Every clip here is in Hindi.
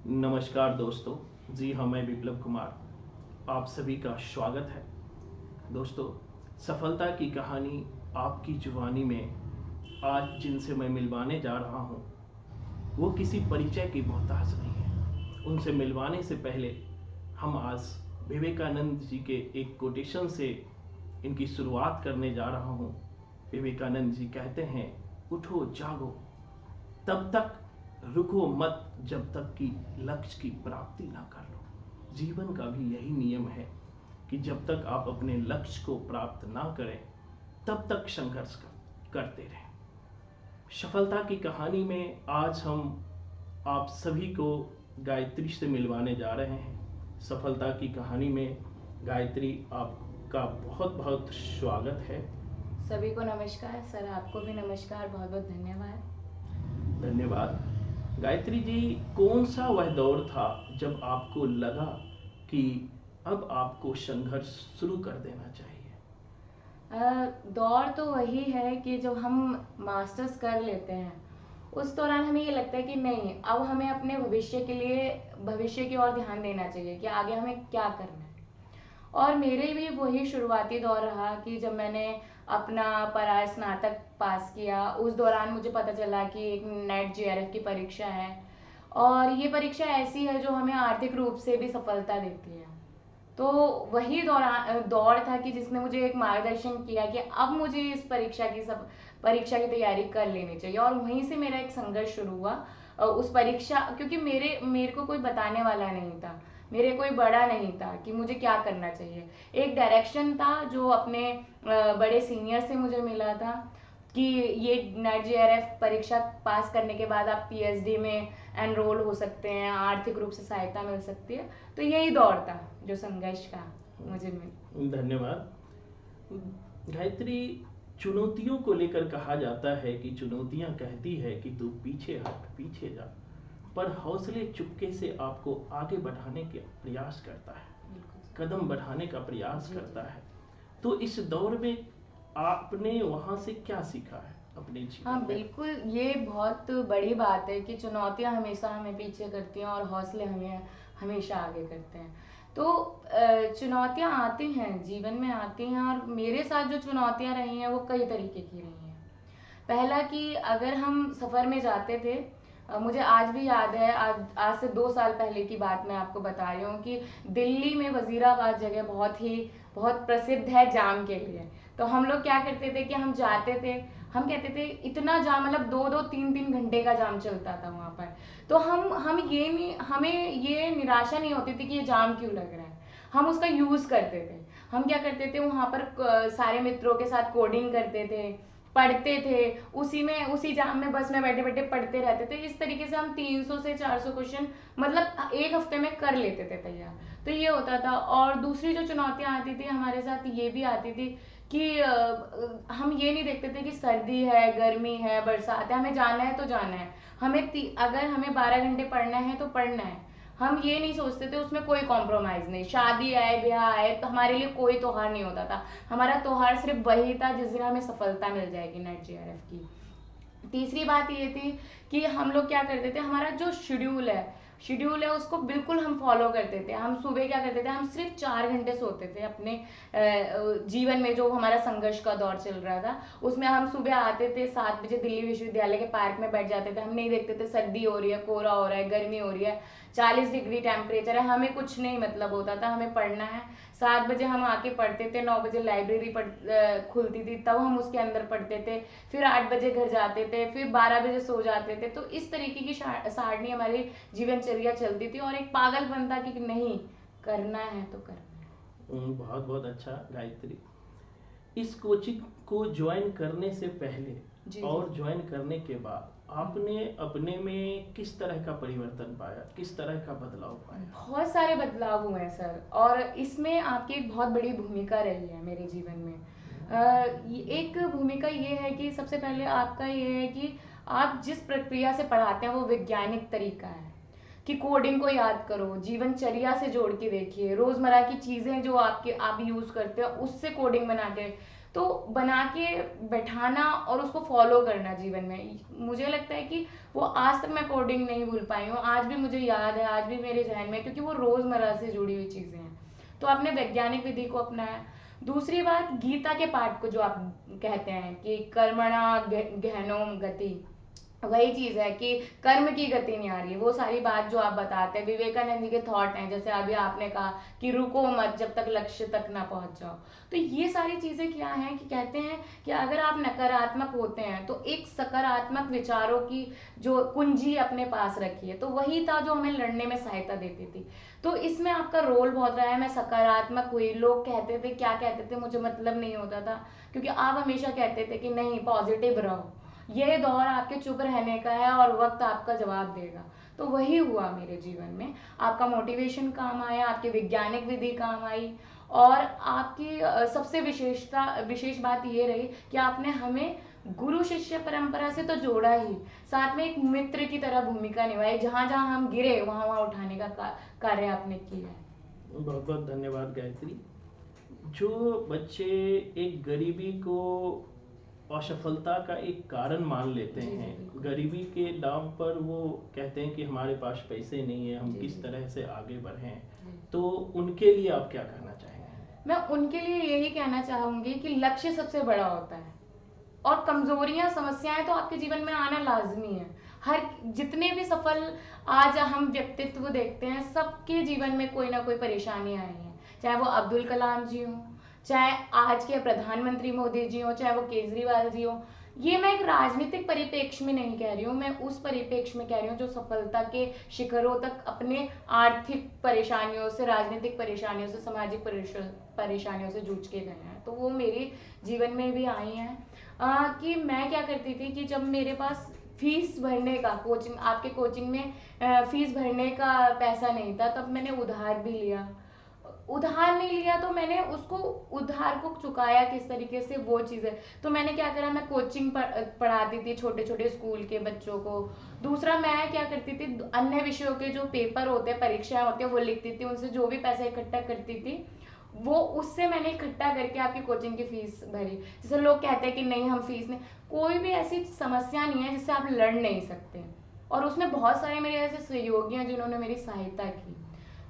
नमस्कार दोस्तों। जी हाँ, मैं विप्लव कुमार, आप सभी का स्वागत है। दोस्तों, सफलता की कहानी आपकी जुबानी में आज जिनसे मैं मिलवाने जा रहा हूँ वो किसी परिचय की मोहताज नहीं है। उनसे मिलवाने से पहले हम आज विवेकानंद जी के एक कोटेशन से इनकी शुरुआत करने जा रहा हूँ। विवेकानंद जी कहते हैं, उठो जागो, तब तक रुको मत जब तक कि लक्ष्य की प्राप्ति ना कर लो। जीवन का भी यही नियम है कि जब तक आप अपने लक्ष्य को प्राप्त ना करें तब तक संघर्ष करते रहें। सफलता की कहानी में आज हम आप सभी को गायत्री से मिलवाने जा रहे हैं। सफलता की कहानी में गायत्री, आपका बहुत बहुत स्वागत है। सभी को नमस्कार सर, आपको भी नमस्कार, बहुत बहुत धन्यवाद। धन्यवाद। गायत्री जी, कौन सा वह दौर था जब आपको लगा कि अब आपको संघर्ष शुरू कर देना चाहिए? दौर तो वही है कि जब हम मास्टर्स कर लेते हैं उस दौरान हमें ये लगता है कि नहीं, अब हमें अपने भविष्य की ओर ध्यान देना चाहिए कि आगे हमें क्या करना है। और मेरे भी वही शुरुआती दौर रहा कि जब मैंने अपना पराय स्नातक पास किया, उस दौरान मुझे पता चला कि एक नेट जेआरएफ की परीक्षा है और ये परीक्षा ऐसी है जो हमें आर्थिक रूप से भी सफलता देती है। तो वही दौर था कि जिसने मुझे एक मार्गदर्शन किया कि अब मुझे इस परीक्षा की तैयारी कर लेनी चाहिए, और वहीं से मेरा एक संघर्ष शुरू हुआ। उस परीक्षा, क्योंकि मेरे को कोई बताने वाला नहीं था, मेरे कोई बड़ा नहीं था कि मुझे क्या करना चाहिए। एक डायरेक्शन था जो अपने बड़े सीनियर से मुझे मिला था कि ये नेट जेआरएफ परीक्षा पास करने के बाद आप पीएचडी में एनरोल हो सकते हैं, आर्थिक रूप से सहायता मिल सकती है। तो यही दौर था जो संघर्ष का मुझे मिल। धन्यवाद। गायत्री, चुनौतियों को लेकर कहा जाता है कि चुनौतियां कहती है कि तू पीछे हट, पीछे जा, पर हौसले चुपके से आपको आगे बढ़ाने के प्रयास करता है, कदम बढ़ाने का प्रयास करता है। तो इस दौर में आपने वहां से क्या सीखा है अपने जीवन हाँ में? बिल्कुल, ये बहुत बड़ी बात है कि चुनौतियां हमेशा हमें पीछे करती हैं और हौसले हमें हमेशा आगे करते हैं। तो चुनौतियां आती हैं, जीवन में आती हैं, और मेरे साथ जो चुनौतियां रही हैं वो कई तरीके की रही हैं। पहला कि अगर हम सफ़र में जाते थे, मुझे आज भी याद है, आज से 2 साल पहले की बात मैं आपको बता रही हूँ कि दिल्ली में वजीराबाद जगह बहुत प्रसिद्ध है जाम के लिए। तो हम लोग क्या करते थे कि हम जाते थे, हम कहते थे इतना जाम, मतलब 2-2 3-3 घंटे का जाम चलता था वहाँ पर। तो हम ये नहीं, हमें ये निराशा नहीं होती थी कि ये जाम क्यों लग रहा है, हम उसका यूज़ करते थे। हम क्या करते थे वहाँ पर, सारे मित्रों के साथ कोडिंग करते थे, पढ़ते थे, उसी जाम में बस में बैठे बैठे पढ़ते रहते थे। इस तरीके से हम 300 से 400 क्वेश्चन मतलब एक हफ्ते में कर लेते थे तैयार। तो ये होता था। और दूसरी जो चुनौतियाँ आती थी हमारे साथ, ये भी आती थी कि हम ये नहीं देखते थे कि सर्दी है, गर्मी है, बरसात है, हमें जाना है तो जाना है। अगर हमें 12 घंटे पढ़ना है तो पढ़ना है। हम ये नहीं सोचते थे उसमें कोई कॉम्प्रोमाइज़ नहीं, शादी आए ब्याह आए तो हमारे लिए कोई त्योहार नहीं होता था। हमारा त्योहार सिर्फ वही था जिस दिन हमें सफलता मिल जाएगी नेट जेआरएफ की। तीसरी बात ये थी कि हम लोग क्या करते थे, हमारा जो शेड्यूल है उसको बिल्कुल हम फॉलो करते थे। हम सुबह क्या करते थे, हम सिर्फ 4 घंटे सोते थे अपने जीवन में। जो हमारा संघर्ष का दौर चल रहा था उसमें हम सुबह आते थे 7 बजे, दिल्ली विश्वविद्यालय के पार्क में बैठ जाते थे। हम नहीं देखते थे सर्दी हो रही है, कोहरा हो रहा है, गर्मी हो रही है, 40 डिग्री टेम्परेचर है, हमें कुछ नहीं मतलब होता था, हमें पढ़ना है। 7 बजे हम आके पढ़ते थे, 9 बजे लाइब्रेरी खुलती थी तब हम उसके अंदर पढ़ते थे, फिर 8 बजे घर जाते थे, फिर 12 बजे सो जाते थे। तो इस तरीके की सारणी हमारी जीवनचर्या चलती थी, और एक पागलपन था कि नहीं, करना है तो करना है। बहुत बहुत अच्छा गायत्री। इस कोचिंग को ज्वाइन करने से पहले जी और जी। ज्वाइन करने के बाद आपने अपने में किस तरह का परिवर्तन पाया, किस तरह का बदलाव पाया? बहुत सारे बदलाव हुए हैं सर, और इसमें आपकी एक बहुत बड़ी भूमिका रही है मेरे जीवन में। एक भूमिका ये है कि सबसे पहले आपका ये है कि आप जिस प्रक्रिया से पढ़ाते हैं वो वैज्ञानिक तरीका है कि कोडिंग को याद करो, जीवनचर्या से जोड़ के देखिए, रोज़मर्रा की चीज़ें जो आप यूज़ करते हो उससे कोडिंग बना के तो बना के बैठाना और उसको फॉलो करना जीवन में, मुझे लगता है कि वो आज तक मैं कोडिंग नहीं भूल पाई हूँ, आज भी मुझे याद है, आज भी मेरे जहन में, क्योंकि वो रोजमर्रा से जुड़ी हुई चीजें हैं। तो आपने वैज्ञानिक विधि को अपनाया। दूसरी बात, गीता के पाठ को जो आप कहते हैं कि कर्मणा गहनो गति, वही चीज है कि कर्म की गति नहीं आ रही है। वो सारी बात जो आप बताते हैं, विवेकानंद जी के थॉट हैं, जैसे अभी आपने कहा कि रुको मत जब तक लक्ष्य तक ना पहुंच जाओ। तो ये सारी चीजें क्या हैं कि कहते हैं कि अगर आप नकारात्मक होते हैं तो एक सकारात्मक विचारों की जो कुंजी अपने पास रखिए, तो वही था जो हमें लड़ने में सहायता देती थी। तो इसमें आपका रोल बहुत रहा है। मैं सकारात्मक हुई, लोग कहते थे क्या कहते थे मुझे मतलब नहीं होता था, क्योंकि आप हमेशा कहते थे कि नहीं पॉजिटिव रहो, ये दौर आपके चुप रहने का है और वक्त आपका जवाब देगा। तो वही हुआ मेरे जीवन में। आपका मोटिवेशन काम आया, आपकी वैज्ञानिक विधि काम आई, और आपकी सबसे विशेष बात ये रही कि आपने हमें गुरु शिष्य परंपरा से तो जोड़ा ही, साथ में एक मित्र की तरह भूमिका निभाई, जहां जहां हम गिरे वहां वहां उठाने का कार्य आपने किया है। बहुत बहुत धन्यवाद गायत्री। जो बच्चे एक गरीबी को असफलता का एक कारण मान लेते जी जी हैं, बिल्कुल। गरीबी के नाम पर वो कहते हैं कि हमारे पास पैसे नहीं है, हम जी किस जी तरह से आगे बढ़ें, जी। तो उनके लिए आप क्या कहना चाहेंगे? मैं उनके लिए यही कहना चाहूंगी कि लक्ष्य सबसे बड़ा होता है, और कमजोरियां समस्याएं तो आपके जीवन में आना लाजमी है। हर जितने भी सफल आज हम व्यक्तित्व देखते हैं, सबके जीवन में कोई ना कोई परेशानी आई है, चाहे वो अब्दुल कलाम जी हो, चाहे आज के प्रधानमंत्री मोदी जी हो, चाहे वो केजरीवाल जी हो। ये मैं एक राजनीतिक परिप्रेक्ष्य में नहीं कह रही हूँ, मैं उस परिप्रेक्ष्य में कह रही हूँ जो सफलता के शिखरों तक अपने आर्थिक परेशानियों से, राजनीतिक परेशानियों से, सामाजिक परेशानियों से जूझ के गए हैं। तो वो मेरे जीवन में भी आई हैं। कि मैं क्या करती थी कि जब मेरे पास फीस भरने का, कोचिंग आपके कोचिंग में फीस भरने का पैसा नहीं था, तब मैंने उधार भी लिया। उधार नहीं लिया तो मैंने उसको उधार को चुकाया किस तरीके से, वो चीज़ है। तो मैंने क्या करा, मैं कोचिंग पढ़ाती थी छोटे छोटे स्कूल के बच्चों को। दूसरा मैं क्या करती थी, अन्य विषयों के जो पेपर होते हैं, परीक्षाएं होती है, वो लिखती थी, उनसे जो भी पैसा इकट्ठा करती थी, वो उससे मैंने इकट्ठा करके आपकी कोचिंग की फीस भरी। जैसे लोग कहते हैं कि नहीं हम फीस नहीं, कोई भी ऐसी समस्या नहीं है जिससे आप लड़ नहीं सकते, और उसमें बहुत सारे मेरे ऐसे सहयोगी हैं जिन्होंने मेरी सहायता की।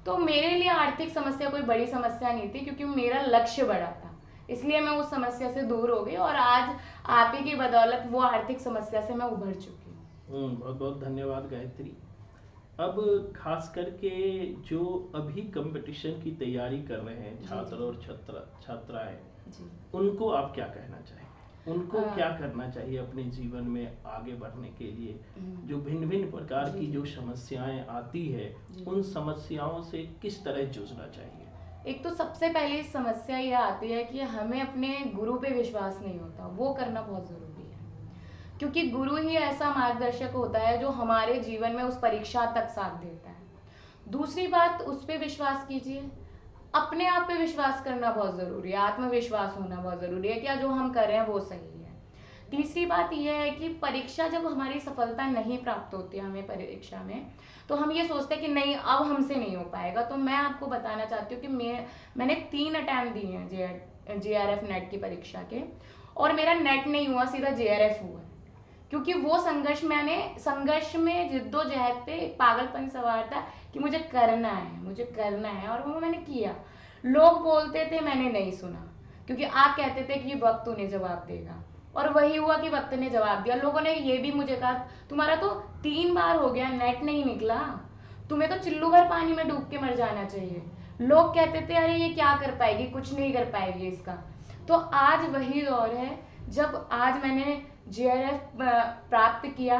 तो मेरे लिए आर्थिक समस्या कोई बड़ी समस्या नहीं थी, क्योंकि मेरा लक्ष्य बड़ा था, इसलिए मैं उस समस्या से दूर हो गई, और आज आप ही की बदौलत वो आर्थिक समस्या से मैं उभर चुकी हूँ। बहुत बहुत धन्यवाद गायत्री। अब खास करके जो अभी कंपटीशन की तैयारी कर रहे हैं जी, छात्र जी। और छात्राएं, जी। उनको आप क्या कहना चाहेंगे? उनको हाँ। क्या करना चाहिए अपने जीवन में आगे बढ़ने के लिए? हम्म। जो भिन्न भिन्न प्रकार जी, की जी। जो समस्याएं आती है, जी। उन समस्याओं से किस तरह जूझना चाहिए? एक तो सबसे पहली समस्या ये आती है कि हमें अपने गुरु पे विश्वास नहीं होता, वो करना बहुत जरूरी है, क्योंकि गुरु ही ऐसा मार्गदर्शक होता है जो हमारे जीवन में उस परीक्षा तक साथ देता है। दूसरी बात, उस पे विश्वास कीजिए। अपने आप पे विश्वास करना बहुत जरूरी है, आत्मविश्वास होना बहुत जरूरी है, क्या जो हम कर रहे हैं वो सही है। तीसरी बात यह है कि परीक्षा जब हमारी सफलता नहीं प्राप्त होती है हमें परीक्षा में, तो हम ये सोचते हैं कि नहीं अब हमसे नहीं हो पाएगा। तो मैं आपको बताना चाहती हूँ कि मैंने 3 अटेम्प्ट दिए हैं JRF नेट की परीक्षा के, और मेरा नेट नहीं हुआ, सीधा JRF हुआ है। क्योंकि वो संघर्ष में जिद्दोजहद पे एक पागलपन सवार था कि मुझे करना है, मुझे करना है, और वो मैंने किया। लोग बोलते थे, मैंने नहीं सुना, क्योंकि आप कहते थे कि वक्त उन्हें जवाब देगा, और वही हुआ कि वक्त ने जवाब दिया। लोगों ने ये भी मुझे कहा तुम्हारा तो 3 बार हो गया, नेट नहीं निकला, तुम्हें तो चिल्लू भर पानी में डूब के मर जाना चाहिए। लोग कहते थे अरे ये क्या कर पाएगी, कुछ नहीं कर पाएगी इसका। तो आज वही दौर है जब आज मैंने JRF प्राप्त किया,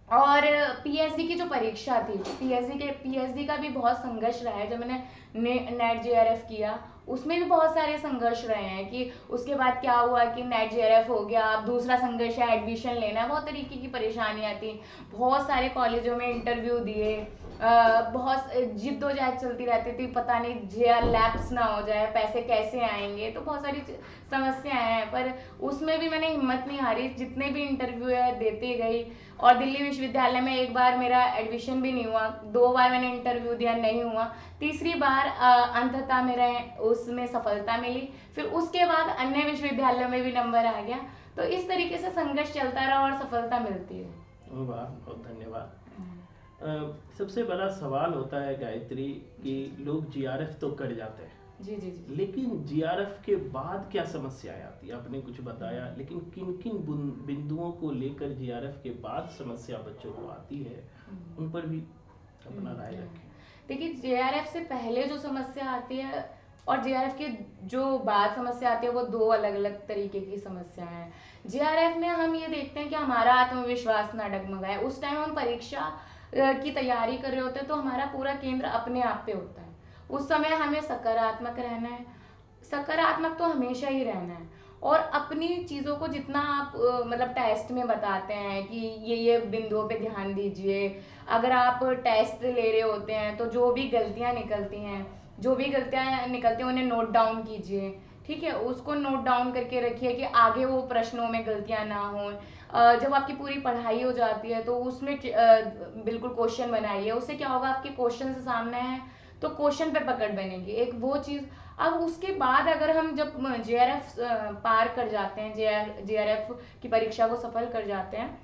और PhD की जो परीक्षा थी, PhD का भी बहुत संघर्ष रहा है। जब मैंने नेट JRF किया, उसमें भी बहुत सारे संघर्ष रहे हैं कि उसके बाद क्या हुआ कि नेट JRF हो गया, अब दूसरा संघर्ष है एडमिशन लेना है, बहुत तरीके की परेशानियां थी। बहुत सारे कॉलेजों में इंटरव्यू दिए, बहुत जिद्दोजहद चलती रहती थी, पता नहीं जेआर लैप्स ना हो जाए, पैसे कैसे आएंगे, तो बहुत सारी समस्याएं हैं। पर उसमें भी मैंने हिम्मत नहीं हारी, जितने भी इंटरव्यू है देती गई। और दिल्ली विश्वविद्यालय में एक बार मेरा एडमिशन भी नहीं हुआ, 2 बार मैंने इंटरव्यू दिया, नहीं हुआ। तीसरी बार अंततः मेरे उसमें सफलता मिली। फिर उसके बाद अन्य विश्वविद्यालयों में भी नंबर आ गया। तो इस तरीके से संघर्ष चलता रहा और सफलता मिलती है। वाह, बहुत धन्यवाद। सबसे बड़ा सवाल होता है गायत्री कि लोग जीआरएफ तो कर जाते हैं, जी जी जी। लेकिन जीआरएफ के बाद क्या समस्याएं आती है? आपने कुछ बताया, लेकिन किन किन बिंदुओं को लेकर जीआरएफ के बाद समस्या बच्चों को आती है, उन पर भी अपना राय रखें। देखिए, जेआरएफ से पहले जो समस्या आती है और जेआरएफ के जो बाद समस्या आती है, वो 2 अलग अलग तरीके की समस्याएं हैं। जेआरएफ में हम ये देखते हैं कि हमारा आत्मविश्वास ना डगमगाए। उस टाइम हम परीक्षा की तैयारी कर रहे होते हैं, तो हमारा पूरा केंद्र अपने आप पे होता है। उस समय हमें सकारात्मक रहना है, सकारात्मक तो हमेशा ही रहना है। और अपनी चीज़ों को जितना आप मतलब टेस्ट में बताते हैं कि ये बिंदुओं पे ध्यान दीजिए। अगर आप टेस्ट ले रहे होते हैं तो जो भी गलतियां निकलती हैं उन्हें नोट डाउन कीजिए। ठीक है, उसको नोट डाउन करके रखिए कि आगे वो प्रश्नों में गलतियां ना हो। जब आपकी पूरी पढ़ाई हो जाती है तो उसमें बिल्कुल क्वेश्चन बनाइए। उससे क्या होगा, आपके क्वेश्चन सामने है तो क्वेश्चन पे पकड़ बनेगी, एक वो चीज़। अब उसके बाद अगर हम जब जेआरएफ पार कर जाते हैं, जेआरएफ की परीक्षा को सफल कर जाते हैं,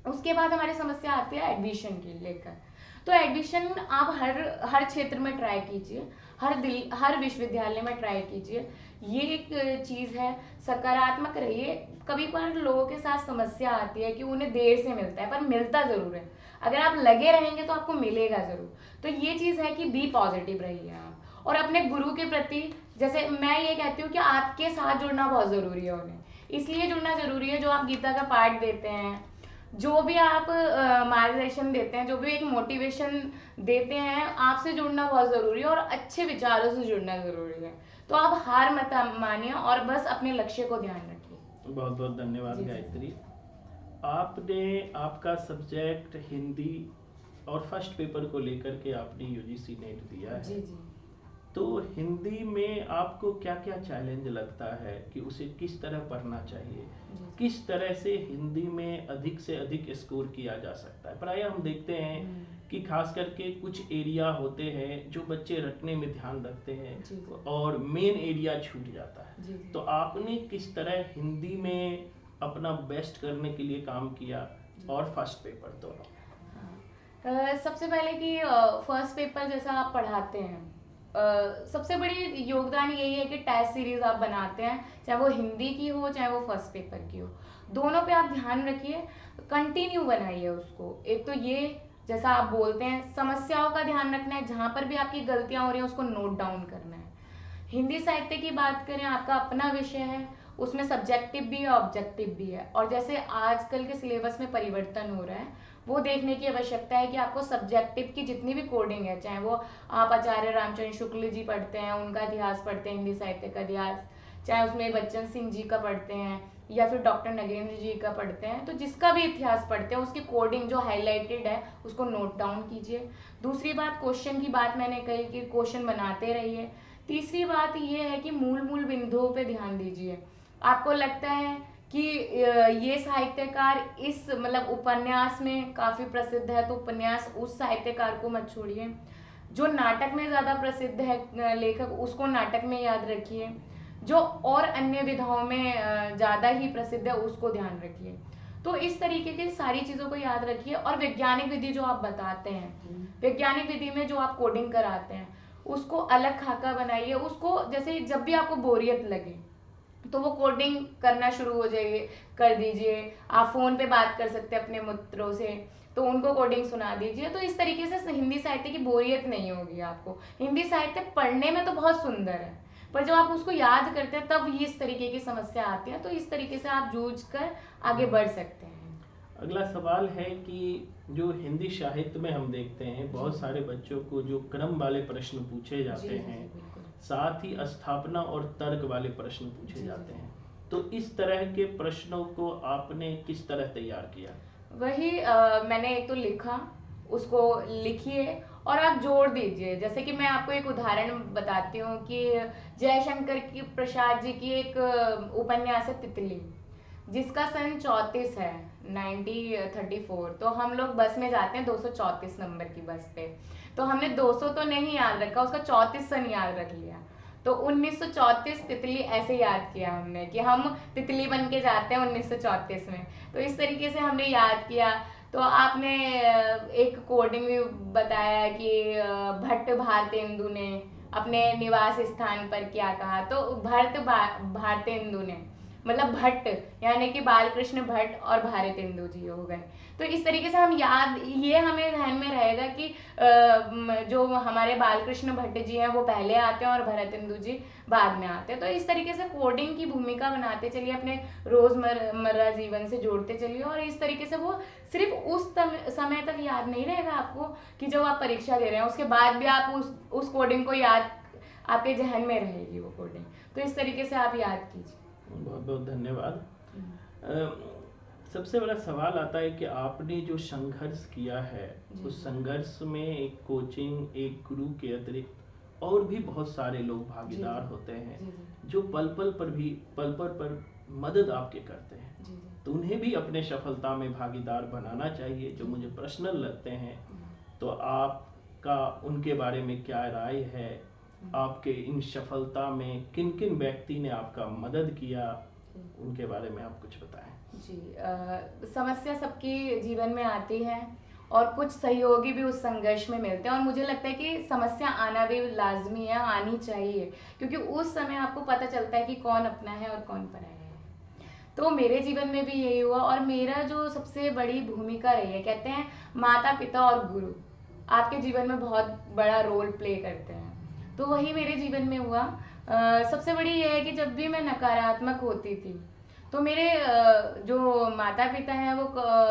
उसके बाद हमारी समस्या आती है एडमिशन के लेकर। तो एडमिशन आप हर क्षेत्र में ट्राई कीजिए, हर विश्वविद्यालय में ट्राई कीजिए। ये एक चीज़ है, सकारात्मक रहिए। कभी कभार लोगों के साथ समस्या आती है कि उन्हें देर से मिलता है, पर मिलता ज़रूर है। अगर आप लगे रहेंगे तो आपको मिलेगा ज़रूर। तो ये चीज़ है कि बी पॉजिटिव रहिए आप। और अपने गुरु के प्रति, जैसे मैं ये कहती हूँ कि आपके साथ जुड़ना बहुत ज़रूरी है। उन्हें इसलिए जुड़ना ज़रूरी है, जो आप गीता का पाठ देते हैं, जो भी आप मार्गदर्शन देते हैं, जो भी एक मोटिवेशन देते हैं, आपसे जुड़ना बहुत ज़रूरी है और अच्छे विचारों से जुड़ना ज़रूरी है। तो आप हार मत मानिए और बस अपने लक्ष्य को ध्यान रखिए। बहुत बहुत धन्यवाद गायत्री। आपने आपका सब्जेक्ट हिंदी और फर्स्ट पेपर को लेकर के आपने यूजीसी नेट दिया है। जी जी। तो हिंदी में आपको क्या क्या चैलेंज लगता है कि उसे किस तरह पढ़ना चाहिए, किस तरह से हिंदी में अधिक से अधिक स्कोर किया जा सकता है? प्रायः हम देखते हैं कि खास करके कुछ एरिया होते हैं जो बच्चे रटने में ध्यान रखते हैं और मेन एरिया छूट जाता है। तो आपने किस तरह हिंदी में अपना बेस्ट करने के लिए काम किया, और फर्स्ट पेपर दोनों? सबसे पहले कि फर्स्ट पेपर जैसा आप पढ़ाते हैं, सबसे बड़ी योगदान यही है कि टेस्ट सीरीज आप बनाते हैं, चाहे वो हिंदी की हो चाहे वो फर्स्ट पेपर की हो, दोनों पे आप ध्यान रखिए, कंटिन्यू बनाइए उसको। एक तो ये, जैसा आप बोलते हैं, समस्याओं का ध्यान रखना है, जहां पर भी आपकी गलतियां हो रही हैं उसको नोट डाउन करना है। हिंदी साहित्य की बात करें, आपका अपना विषय है, उसमें सब्जेक्टिव भी है ऑब्जेक्टिव भी है। और जैसे आजकल के सिलेबस में परिवर्तन हो रहा है, वो देखने की आवश्यकता है कि आपको सब्जेक्टिव की जितनी भी कोडिंग है, चाहे वो आप आचार्य रामचंद्र शुक्ल जी पढ़ते हैं, उनका इतिहास पढ़ते हैं, हिंदी साहित्य का इतिहास, चाहे उसमें बच्चन सिंह जी का पढ़ते हैं या फिर डॉक्टर नगेंद्र जी का पढ़ते हैं, तो जिसका भी इतिहास पढ़ते हैं उसकी कोडिंग जो हाईलाइटेड है उसको नोट डाउन कीजिए। दूसरी बात, क्वेश्चन की बात मैंने कही कि क्वेश्चन बनाते रहिए। तीसरी बात ये है कि मूल बिंदुओं पे ध्यान दीजिए। आपको लगता है कि ये साहित्यकार इस मतलब उपन्यास में काफी प्रसिद्ध है, तो उपन्यास उस साहित्यकार को मत छोड़िए। जो नाटक में ज्यादा प्रसिद्ध है लेखक, उसको नाटक में याद रखिए। जो और अन्य विधाओं में ज्यादा ही प्रसिद्ध है उसको ध्यान रखिए। तो इस तरीके की सारी चीजों को याद रखिए। और वैज्ञानिक विधि जो आप बताते हैं, वैज्ञानिक विधि में जो आप कोडिंग कराते हैं, उसको अलग खाका बनाइए। उसको जैसे जब भी आपको बोरियत लगे तो वो कोडिंग करना शुरू हो जाइए, कर दीजिए। आप फोन पे बात कर सकते हैं अपने मित्रों से, तो उनको कोडिंग सुना दीजिए। तो इस तरीके से हिंदी साहित्य की बोरियत नहीं होगी आपको। हिंदी साहित्य पढ़ने में तो बहुत सुंदर है, पर जब आप उसको याद करते हैं तब ये इस तरीके की समस्या आती है। तो इस तरीके से आप जूझ कर आगे बढ़ सकते हैं। अगला सवाल है कि जो हिंदी साहित्य में हम देखते हैं बहुत सारे बच्चों को जो क्रम वाले प्रश्न पूछे जाते हैं, साथ ही स्थापना और तर्क वाले प्रश्न पूछे जाते हैं, तो इस तरह के प्रश्नों को आपने किस तरह तैयार किया? वही मैंने एक तो लिखा, उसको लिखिए और आप जोड़ दीजिए। जैसे कि मैं आपको एक उदाहरण बताती हूँ कि जयशंकर की प्रसाद जी की एक उपन्यास है तितली, जिसका सन 34 है, 1934। तो हम लोग बस में जाते हैं 234 नंबर की बस पे, तो हमने 200 तो नहीं याद रखा, उसका 34 सन याद रख लिया। तो 1934 तितली ऐसे याद किया हमने कि हम तितली बन के जाते हैं 1934 में। तो इस तरीके से हमने याद किया। तो आपने एक कोडिंग भी बताया कि भट्ट भारतेंदु ने अपने निवास स्थान पर क्या कहा। तो भारतेंदु ने मतलब भट्ट, यानी कि बालकृष्ण भट्ट और भारतेंदु जी हो गए। तो इस तरीके से हम याद, ये हमें ध्यान में रहेगा कि जो हमारे बालकृष्ण भट्ट जी हैं वो पहले आते हैं और भारतेंदु जी बाद में आते हैं। तो इस तरीके से कोडिंग की भूमिका बनाते चलिए, अपने रोजमर्रा जीवन से जोड़ते चलिए, और इस तरीके से वो सिर्फ उस समय तक याद नहीं रहेगा आपको कि जब आप परीक्षा दे रहे हैं, उसके बाद भी आप उस कोडिंग को याद, आपके जहन में रहेगी वो कोडिंग। तो इस तरीके से आप याद कीजिए। बहुत बहुत धन्यवाद। सबसे बड़ा सवाल आता है कि आपने जो संघर्ष किया है, उस संघर्ष में एक कोचिंग, एक गुरु के अतिरिक्त और भी बहुत सारे लोग भागीदार होते हैं जो पल पल पर मदद आपके करते हैं। तो उन्हें भी अपने सफलता में भागीदार बनाना चाहिए, जो मुझे पर्सनल लगते हैं। तो आपका उनके बारे में क्या राय है? आपके इन सफलता में किन किन व्यक्ति ने आपका मदद किया, उनके बारे में आप कुछ बताएं। जी, समस्या सबके जीवन में आती है और कुछ सहयोगी भी उस संघर्ष में मिलते हैं, और मुझे लगता है कि समस्या आना भी लाजमी है, आनी चाहिए, क्योंकि उस समय आपको पता चलता है कि कौन अपना है और कौन पराया है। तो मेरे जीवन में भी यही हुआ, और मेरा जो सबसे बड़ी भूमिका रही है, कहते हैं माता पिता और गुरु आपके जीवन में बहुत बड़ा रोल प्ले करते हैं। तो वही मेरे जीवन में हुआ। सबसे बड़ी ये है कि जब भी मैं नकारात्मक होती थी, तो मेरे जो माता पिता हैं, वो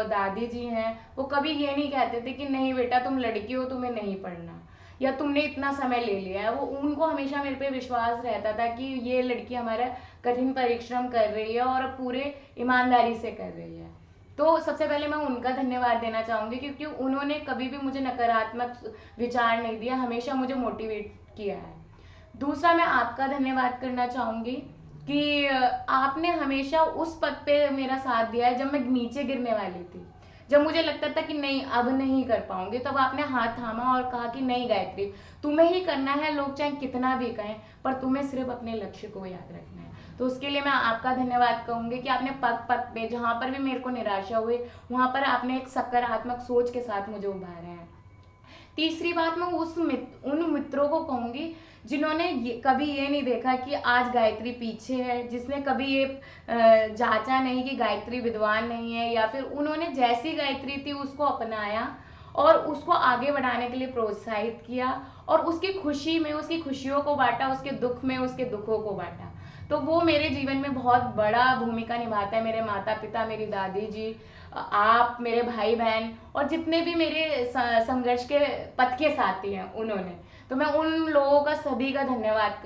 दादी जी हैं, वो कभी ये नहीं कहते थे कि नहीं बेटा तुम लड़की हो, तुम्हें नहीं पढ़ना, या तुमने इतना समय ले लिया है। वो, उनको हमेशा मेरे पे विश्वास रहता था कि ये लड़की हमारा कठिन परिश्रम कर रही है और पूरे ईमानदारी से कर रही है। तो सबसे पहले मैं उनका धन्यवाद देना चाहूंगी, क्योंकि उन्होंने कभी भी मुझे नकारात्मक विचार नहीं दिया, हमेशा मुझे मोटिवेट किया है। दूसरा, मैं आपका धन्यवाद करना चाहूंगी कि आपने हमेशा उस पद पे मेरा साथ दिया है जब मैं नीचे गिरने वाली थी, जब मुझे लगता था कि नहीं अब नहीं कर पाऊंगी, तब आपने हाथ थामा और कहा कि नहीं गायत्री, तुम्हें ही करना है, लोग चाहे कितना भी कहें, पर तुम्हें सिर्फ अपने लक्ष्य को याद रखना है। तो उसके लिए मैं आपका धन्यवाद कहूंगी कि आपने पग पग पे, जहां पर भी मेरे को निराशा हुई, वहां पर आपने एक सकारात्मक सोच के साथ मुझे उभारा है। तीसरी बात, मैं उन मित्रों को कहूंगी जिन्होंने कभी ये नहीं देखा कि आज गायत्री पीछे है, जिसने कभी ये जांचा नहीं कि गायत्री विद्वान नहीं है, या फिर उन्होंने जैसी गायत्री थी उसको अपनाया और उसको आगे बढ़ाने के लिए प्रोत्साहित किया, और उसकी खुशी में उसकी खुशियों को बांटा, उसके दुख में उसके दुखों को बांटा। तो वो मेरे जीवन में बहुत बड़ा भूमिका निभाता है। मेरे माता पिता, मेरी दादी जी, आप, मेरे भाई बहन, और जितने भी मेरे संघर्ष के पथ के साथी हैं, उन्होंने, तो मैं उन लोगों का, सभी का धन्यवाद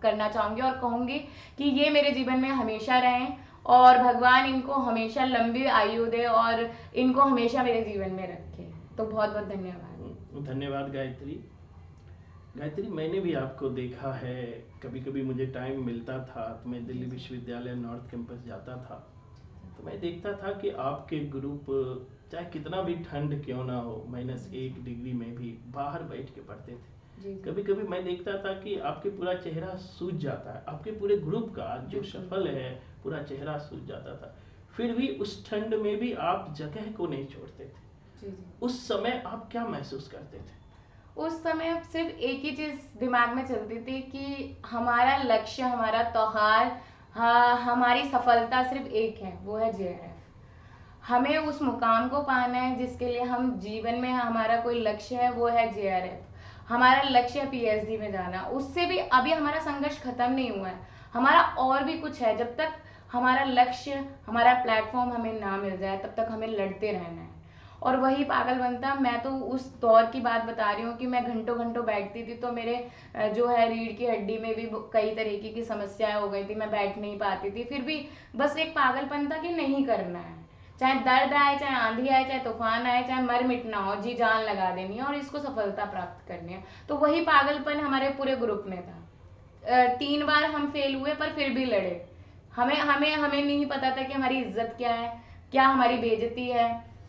करना चाहूंगी और कहूंगी कि ये मेरे जीवन में हमेशा रहें, और भगवान इनको हमेशा लंबी आयु दे और इनको हमेशा मेरे जीवन में रखे। तो बहुत बहुत धन्यवाद। धन्यवाद गायत्री। गायत्री, मैंने भी आपको देखा है, कभी कभी मुझे टाइम मिलता था तो मैं दिल्ली विश्वविद्यालय नॉर्थ कैंपस जाता था, तो मैं देखता था कि आपके ग्रुप चाहे कितना भी ठंड क्यों ना हो, -1 डिग्री में भी बाहर बैठ के पढ़ते थे। कभी कभी मैं देखता था कि आपके पूरा चेहरा सूज जाता है, आपके पूरे ग्रुप का जो सफल है पूरा चेहरा सूज जाता था, फिर भी उस ठंड में भी आप जगह को नहीं छोड़ते थे। उस समय आप क्या महसूस करते थे? उस समय सिर्फ एक ही चीज दिमाग में चलती थी कि हमारा लक्ष्य, हमारा त्योहार, हमारी सफलता सिर्फ एक है, वो है JRF। हमें उस मुकाम को पाना है जिसके लिए हम जीवन में, हमारा कोई लक्ष्य है, वो है JRF। हमारा लक्ष्य है PhD में जाना। उससे भी अभी हमारा संघर्ष खत्म नहीं हुआ है, हमारा और भी कुछ है। जब तक हमारा लक्ष्य, हमारा प्लेटफॉर्म हमें ना मिल जाए, तब तक हमें लड़ते रहना है। और वही पागल बनता, मैं तो उस दौर की बात बता रही हूँ कि मैं घंटों घंटों बैठती थी, तो मेरे जो है रीढ़ की हड्डी में भी कई तरीके की समस्याएं हो गई थी, मैं बैठ नहीं पाती थी, फिर भी बस एक पागलपन था कि नहीं करना है, चाहे दर्द आए, चाहे आंधी आए, चाहे तूफान आए, चाहे मर मिटना हो, जी जान लगा देनी है और इसको सफलता प्राप्त करनी है। तो वही पागलपन हमारे पूरे ग्रुप में था। 3 बार हम फेल हुए पर फिर भी लड़े। हमें हमें हमें नहीं पता था कि हमारी इज्जत क्या है, क्या हमारी बेइज्जती है,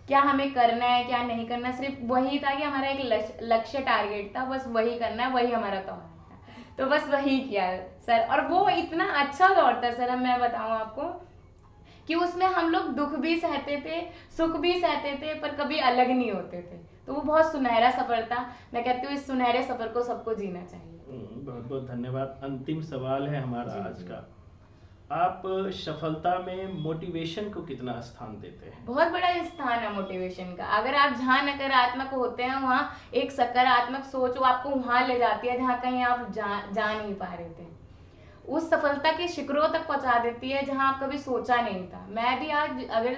क्या हमें करना है, क्या नहीं करना। सिर्फ वही था कि हमारा एक लक्ष्य टारगेट था, बस वही करना है, वही हमारा त्योहार था। तो बस वही किया सर। और वो इतना अच्छा दौर था सर, मैं बताऊं आपको कि उसमें हम लोग दुख भी सहते थे, सुख भी सहते थे, पर कभी अलग नहीं होते थे। तो वो बहुत सुनहरा सफर था। मैं कहती हूँ इस सुनहरे सफर को सबको जीना चाहिए। बहुत बहुत धन्यवाद। अंतिम सवाल है हमारा जी आज जी। का। आप सफलता में मोटिवेशन को कितना स्थान देते हैं? बहुत बड़ा स्थान है मोटिवेशन का। अगर आप जहाँ नकारात्मक होते हैं वहाँ एक सकारात्मक सोच वो आपको वहां ले जाती है जहाँ कहीं आप जा नहीं पा रहे थे। उस सफलता के शिखरों तक पहुंचा देती है जहां आप कभी सोचा नहीं था। मैं भी आज अगर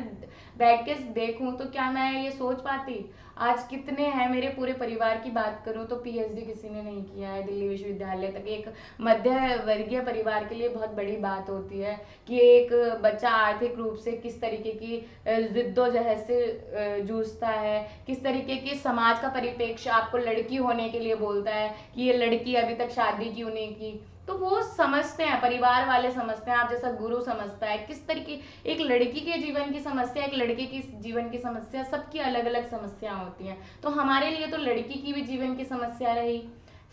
बैठ के देखूं तो क्या मैं ये सोच पाती? आज कितने हैं, मेरे पूरे परिवार की बात करूं तो पीएचडी किसी ने नहीं किया है, दिल्ली विश्वविद्यालय तक। एक मध्य वर्गीय परिवार के लिए बहुत बड़ी बात होती है कि एक बच्चा आर्थिक रूप से किस तरीके की जिद्दोजहद से जूझता है, किस तरीके की समाज का परिप्रेक्ष्य आपको लड़की होने के लिए बोलता है कि ये लड़की अभी तक शादी क्यों नहीं की। तो वो समझते हैं, परिवार वाले समझते हैं, आप जैसा गुरु समझता है किस तरीके एक लड़की के जीवन की समस्या, एक लड़के की जीवन की समस्या, सबकी अलग अलग समस्या होती हैं। तो हमारे लिए तो लड़की की भी जीवन की समस्या रही,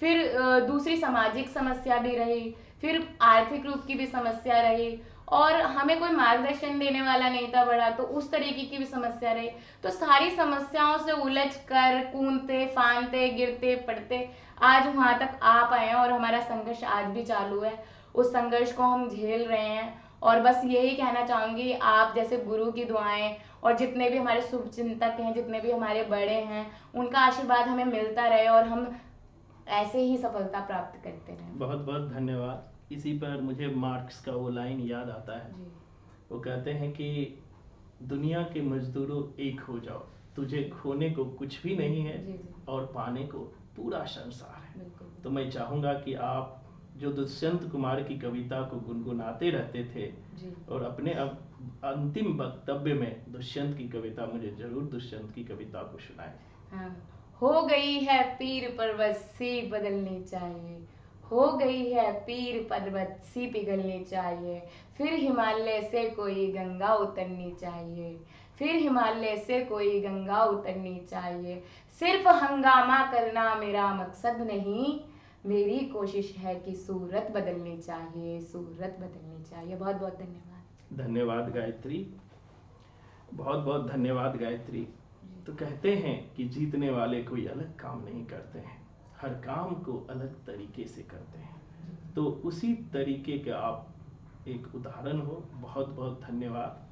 फिर दूसरी सामाजिक समस्या भी रही, फिर आर्थिक रूप की भी समस्या रही, और हमें कोई मार्गदर्शन देने वाला नहीं था बड़ा, तो उस तरीके की भी समस्या रही। तो सारी समस्याओं से उलझ कर कूदते फांदते गिरते पड़ते आज वहां तक आ पाए हैं, और हमारा संघर्ष आज भी चालू है। उस संघर्ष को हम झेल रहे हैं। और बस यही कहना चाहूंगी, आप जैसे गुरु की दुआएं और जितने भी हमारे शुभ चिंतक हैं, जितने भी हमारे बड़े हैं, उनका आशीर्वाद हमें मिलता रहे और हम ऐसे ही सफलता प्राप्त करते रहें। बहुत बहुत धन्यवाद। इसी पर मुझे मार्क्स का वो लाइन याद आता है। जी वो कहते हैं कि दुनिया के मजदूरों एक हो जाओ, तुझे खोने को कुछ भी नहीं है जी जी। और पाने को पूरा संसार है। बिल्कुल। तो मैं चाहूँगा कि आप जो दुष्यंत कुमार की कविता को गुनगुनाते रहते थे, जी और अपने अब अंतिम वक्तव्य में दुष्यंत की कविता, मुझे जरूर दुष्यंत की कविता को सुनाएं। हाँ। हो गई है पीर पर्वत सी बदलनी चाहिए, हो गई है पीर पर्वत सी पिघलनी चाहिए, फिर हिमालय से कोई गंगा उतरनी चाहिए, फिर हिमालय से कोई गंगा उतरनी चाहिए। सिर्फ हंगामा करना मेरा मकसद नहीं, मेरी कोशिश है कि सूरत बदलनी चाहिए, सूरत बदलनी चाहिए। बहुत बहुत धन्यवाद। धन्यवाद गायत्री, बहुत बहुत धन्यवाद गायत्री। तो कहते हैं कि जीतने वाले कोई अलग काम नहीं करते हैं, हर काम को अलग तरीके से करते हैं। तो उसी तरीके के आप एक उदाहरण हो। बहुत बहुत धन्यवाद।